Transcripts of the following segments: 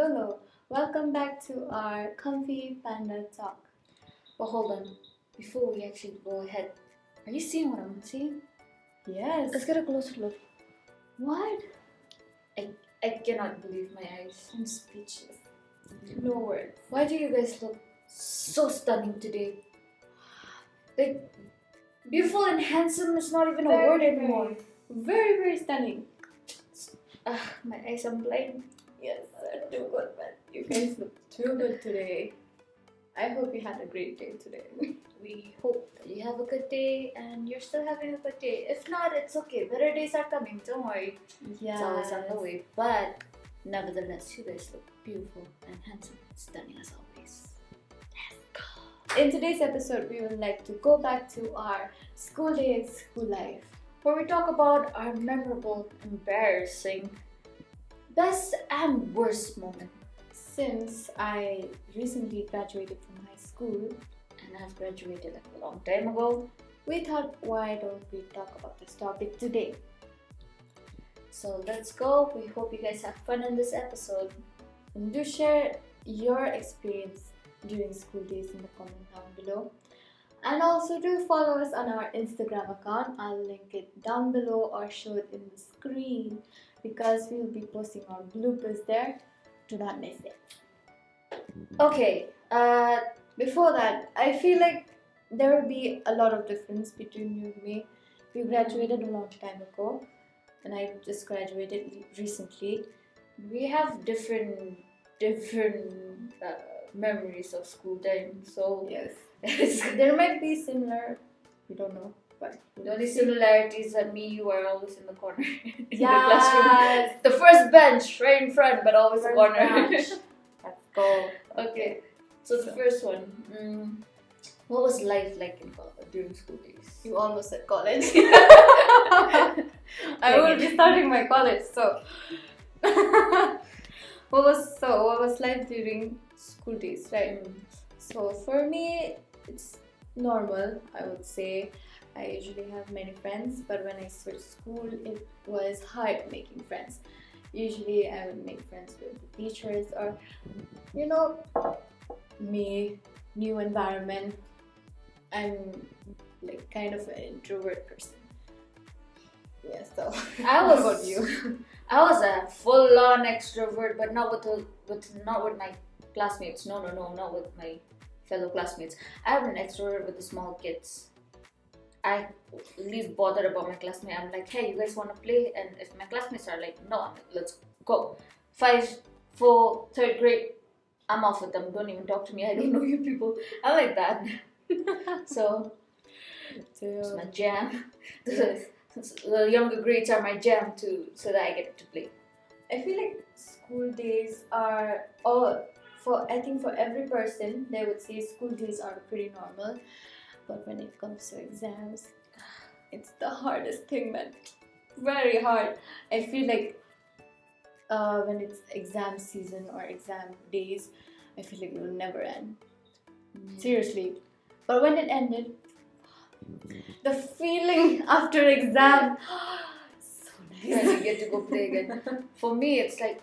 Lolo. Welcome back to our comfy Panda talk. But hold on, before we actually go ahead, are you seeing what I'm seeing? Yes. Let's get a closer look. What? I cannot believe my eyes. I'm speechless. No words. Why do you guys look so stunning today? Like, beautiful and handsome is not even a word anymore. Very, very stunning. My eyes are blind. Yes, too good, but you guys look too good today. I hope you had a great day today. We hope that you have a good day and you're still having a good day. If not, it's okay. Better days are coming. Don't worry. Yeah. It's always on the way. But nevertheless, you guys look beautiful and handsome and stunning as always. Let's go. In today's episode, we would like to go back to our school days, school life, where we talk about our memorable, embarrassing, best and worst moment. Since I recently graduated from high school and I've graduated like a long time ago, we thought, why don't we talk about this topic today? So let's go. We hope you guys have fun in this episode. And do share your experience during school days in the comment down below. And also do follow us on our Instagram account. I'll link it down below or show it in the screen because we'll be posting our bloopers there. Do not miss it. Okay, before that, I feel like there will be a lot of difference between you and me. We graduated a long time ago and I just graduated recently. We have different memories of school time, so yes. There might be similar, we don't know, but the only similarities are you are always in the corner in the yes. classroom. The first bench right in front, but always the corner. Let's go. Okay, so the first one. What was life like during school days? You almost said college. I will be starting my college, so. What was life during school days, right? So for me, it's normal, I would say. I usually have many friends, but when I switched school, it was hard making friends. Usually I would make friends with the teachers or, me, new environment. I'm like kind of an introvert person. Yeah, so I was what about you? I was a full-on extrovert, but not with my classmates. No, not with my fellow classmates. I'm an extrovert with the small kids. I least bothered about my classmates. I'm like, hey, you guys want to play? And if my classmates are like, no, I'm like, let's go. 5, 4, 3rd grade, I'm off with them. Don't even talk to me. I don't know you people. I like that. So it's my jam. The younger grades are my jam too, so that I get to play. I feel like school days are I think for every person, they would say school days are pretty normal. But when it comes to exams, it's the hardest thing, man. Very hard. I feel like when it's exam season or exam days, I feel like it will never end. Seriously. But when it ended, the feeling after exam, so nice. When you get to go play again. For me, it's like,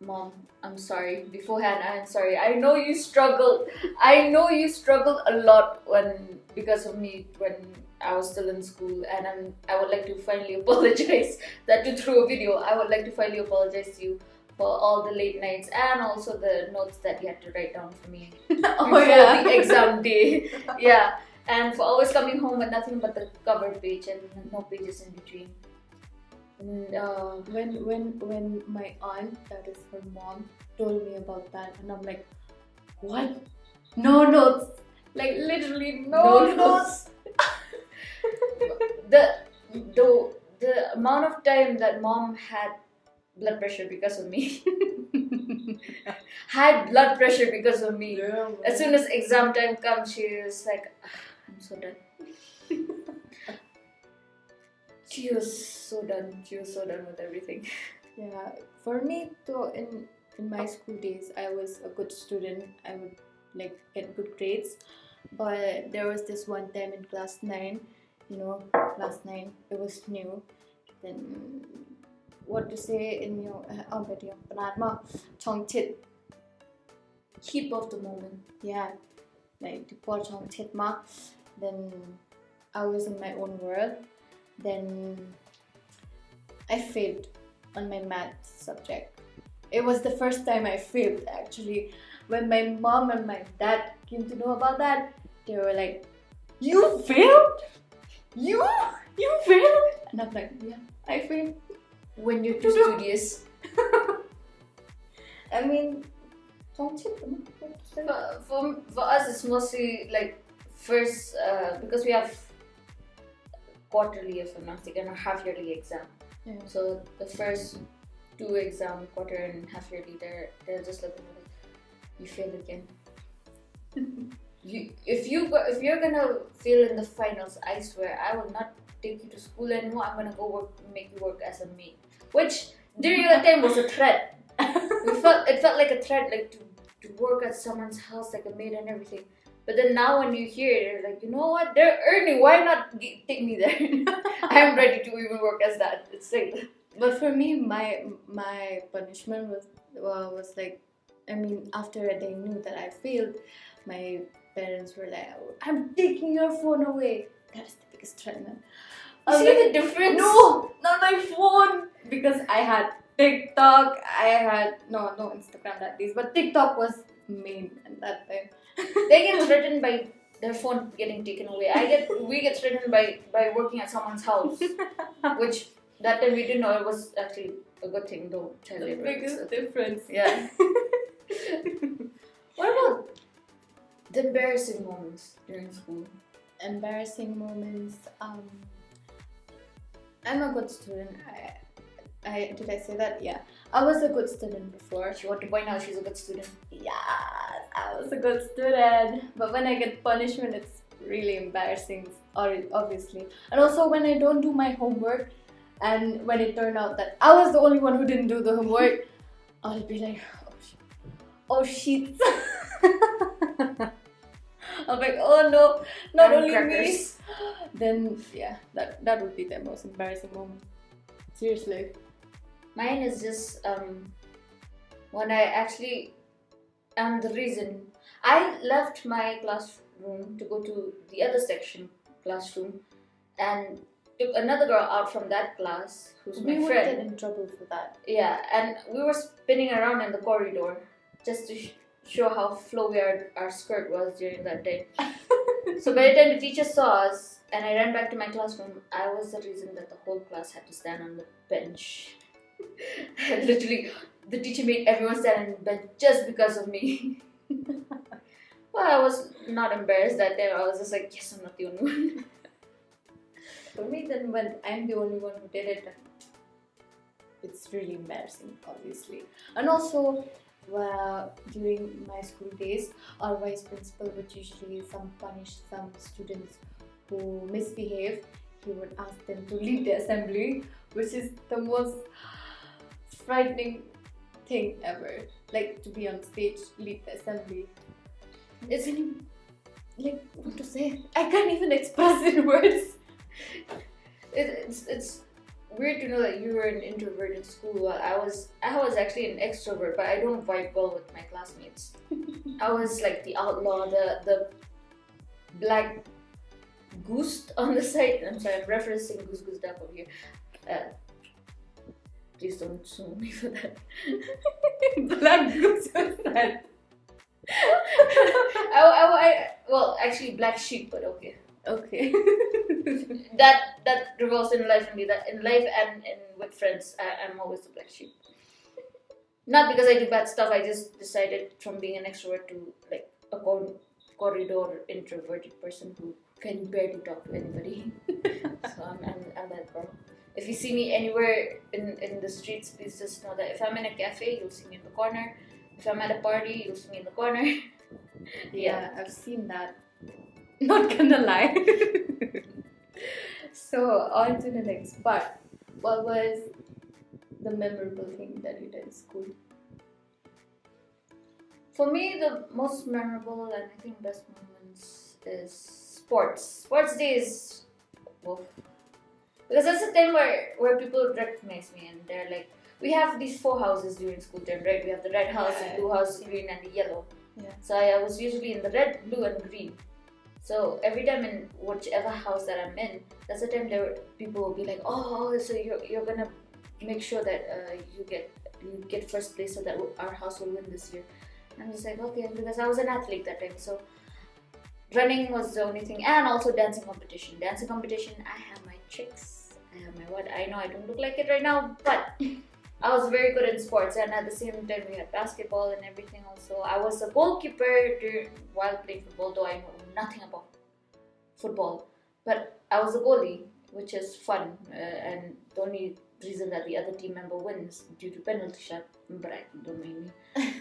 Mom, I'm sorry. Beforehand, I'm sorry. I know you struggled. A lot because of me when I was still in school, and I would like to finally apologize. That too through a video. I would like to finally apologize to you for all the late nights and also the notes that you had to write down for me before the exam day. Yeah, and for always coming home with nothing but the cover page and no pages in between. When my aunt, that is her mom, told me about that, and I'm like, what? No notes, like literally no notes. The amount of time that mom had blood pressure because of me. Had blood pressure because of me. Yeah, as soon as exam time comes, she was like, I'm so done. She was so done with everything. Yeah, for me too, in my school days, I was a good student. I would like get good grades, but there was this one time in class 9. Class 9, it was new. Then what to say in your Chongchit. Heap of the moment. Yeah, like to pour Chongchit ma. Then I was in my own world. Then I failed on my math subject. It was the first time I failed actually. When my mom and my dad came to know about that, they were like, "You failed? You failed?" And I'm like, "Yeah, I failed." When you're too studious. I mean, For us, it's mostly like first because we have quarterly, if I'm not mistaken, or half yearly exam. yeah. So the first 2 exam, quarter and half yearly, they're just like, you failed again. If you're gonna fail in the finals, I swear I will not take you to school anymore. I'm gonna go make you work as a maid. Which during that time was a threat. It felt like a threat, like to work at someone's house like a maid and everything. But then now when you hear it, you're like, you know what? They're earning. Why not take me there? I'm ready to even work as that. It's like. But for me, my punishment was like, I mean, after they knew that I failed, my parents were like, "I'm taking your phone away." That is the biggest threat, man. You see the difference? No, not my phone, because I had TikTok. I had no Instagram that days, but TikTok was main at that time. They get threatened by their phone getting taken away. We get threatened by working at someone's house, which that time we didn't know it was actually a good thing though. Child The labor. biggest difference. Yeah. What about the embarrassing moments during school? Embarrassing moments. I'm a good student. I did I say that? Yeah, I was a good student before. She want to point out she's a good student. Yeah, I was a good student. But when I get punishment, it's really embarrassing, obviously. And also when I don't do my homework, and when it turned out that I was the only one who didn't do the homework, I'll be like, oh shit. I'm like, oh no, not only me. Then yeah, that would be the most embarrassing moment. Seriously. Mine is just when I actually am the reason I left my classroom to go to the other section classroom and took another girl out from that class who's my We would friend. get in trouble for that. Yeah, and we were spinning around in the corridor just to show how flowy our skirt was during that day. So by the time the teacher saw us and I ran back to my classroom, I was the reason that the whole class had to stand on the bench. Literally, the teacher made everyone stand on the bench just because of me. Well, I was not embarrassed that day. I was just like, yes, I'm not the only one. For me, then when I'm the only one who did it, it's really embarrassing, obviously. And also, during my school days, our vice principal would usually punish some students who misbehave. He would ask them to leave the assembly, which is the most frightening thing ever. Like, to be on stage, leave the assembly. It's like, what to say? I can't even express it in words. It's weird to know that you were an introvert in school while I was actually an extrovert, but I don't vibe well with my classmates. I was like the outlaw, the black goose on the side. I'm sorry, I'm referencing Goose Goose Duck over here. Please don't sue me for that. Black goose on that. Well, actually, black sheep, but okay. Okay. that revolves in life only. That in life and with friends, I'm always the black sheep. Not because I do bad stuff. I just decided from being an extrovert to like a corridor introverted person who can bear to talk to anybody. So I'm that girl. If you see me anywhere in the streets, please just know that if I'm in a cafe, you'll see me in the corner. If I'm at a party, you'll see me in the corner. Yeah, I've seen that. Not gonna lie. So, on to the next part. What was the memorable thing that you did in school? For me, the most memorable and I think best moments is sports. Sports days. Well, Because that's the time where people recognize me and they're like, we have these 4 houses during school term, right? We have the red house, the blue house, the green, and the yellow. Yeah. So I was usually in the red, blue, and green. So every time in whichever house that I'm in, that's the time people will be like, oh, so you're gonna make sure that you get first place so that our house will win this year. And I'm just like, okay, because I was an athlete that time, so running was the only thing, and also dancing competition. Dancing competition, I have my tricks. I have my what? I know I don't look like it right now, but I was very good in sports, and at the same time we had basketball and everything also. I was a goalkeeper while playing football, though I know nothing about football. But I was a goalie, which is fun, and the only reason that the other team member wins due to penalty shot, but don't mind me.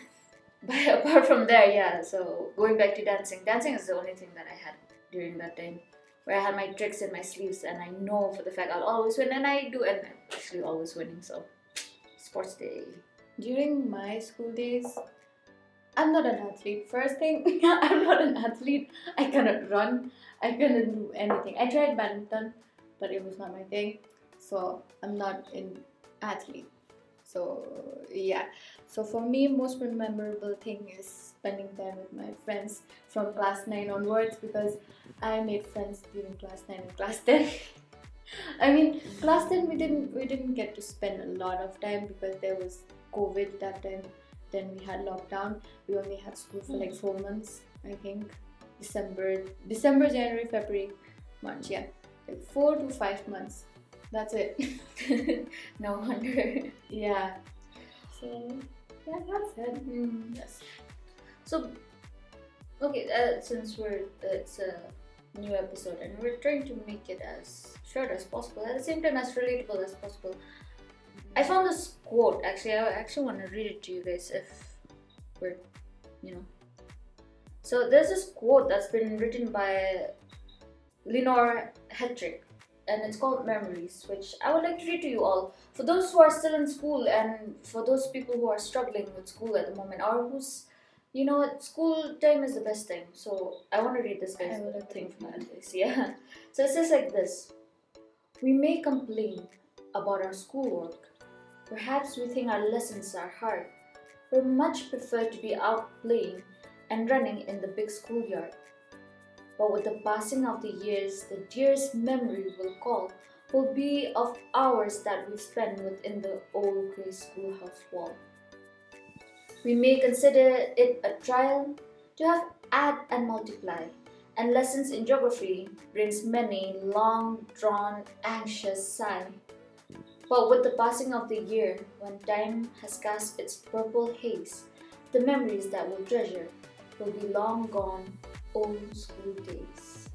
But apart from there, yeah, so going back to dancing. Dancing is the only thing that I had during that time, where I had my tricks in my sleeves, and I know for the fact I'll always win, and I do, and I'm actually always winning, so sports day. During my school days, I'm not an athlete. First thing, I'm not an athlete. I cannot run. I cannot do anything. I tried badminton, but it was not my thing. So I'm not an athlete. So yeah. So for me, most memorable thing is spending time with my friends from class 9 onwards, because I made friends during class 9 and class 10. I mean, class 10 we didn't get to spend a lot of time because there was COVID that time. Then we had lockdown. We only had school for like 4 months, I think. December, January, February, March. Yeah, like 4 to 5 months. That's it. No wonder. Yeah. So yeah, that's it. Yes. So okay, since it's a new episode and we're trying to make it as short as possible, at the same time as relatable as possible, I found this quote. Actually, I actually want to read it to you guys if we're, So there's this quote that's been written by Lenore Hetrick, and it's called Memories, which I would like to read to you all. For those who are still in school, and for those people who are struggling with school at the moment, or who's, school time is the best time. So I want to read this guy's thing from this. Yeah. So it says like this: we may complain about our schoolwork. Perhaps we think our lessons are hard. We much prefer to be out playing and running in the big schoolyard. But with the passing of the years, the dearest memory will be of hours that we've spent within the old grey schoolhouse wall. We may consider it a trial to have add and multiply, and lessons in geography brings many long-drawn, anxious sigh. But with the passing of the year, when time has cast its purple haze, the memories that we'll treasure will be long gone old school days.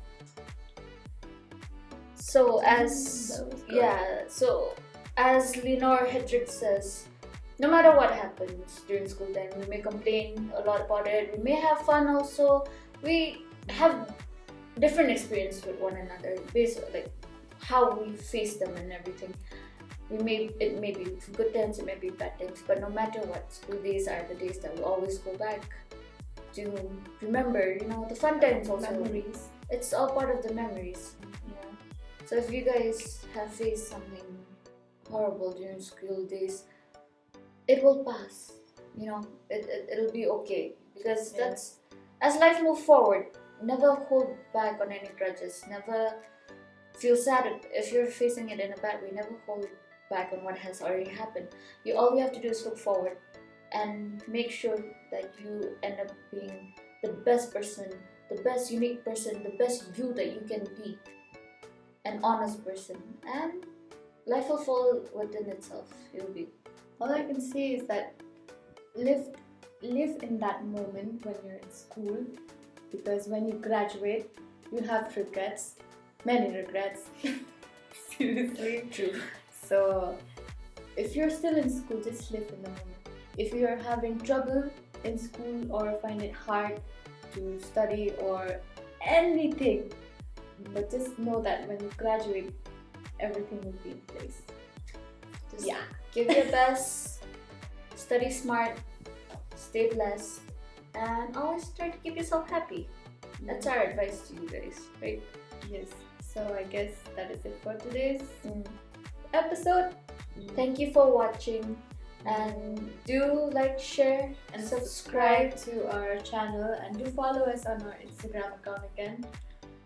So as Lenore Hedrick says, no matter what happens during school time, we may complain a lot about it, we may have fun also, we have different experience with one another based on like how we face them and everything. It may be good times, it may be bad times, but no matter what, school days are the days that we'll always go back to remember, the fun times also. Memories. It's all part of the memories. So if you guys have faced something horrible during school days, it will pass. It'll be okay, because that's, as life moves forward, never hold back on any grudges, never feel sad if you're facing it in a bad way, never hold back on what has already happened. All you have to do is look forward and make sure that you end up being the best person, the best unique person, the best you that you can be, an honest person, and life will fall within itself. It'll be. All I can say is that live in that moment when you're in school, because when you graduate, you have regrets, many regrets. Seriously, True. So if you're still in school, just live in the moment. If you're having trouble in school or find it hard to study or anything, but just know that when you graduate, everything will be in place. Just give your best, study smart, stay blessed, and always try to keep yourself happy. That's our advice to you guys, right? Yes. So I guess that is it for today's episode. Thank you for watching, and do like, share, And subscribe to our channel, and do follow us on our Instagram account again.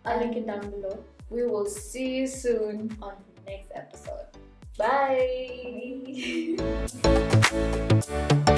I'll link it down below. We will see you soon On the next episode. Bye. Bye.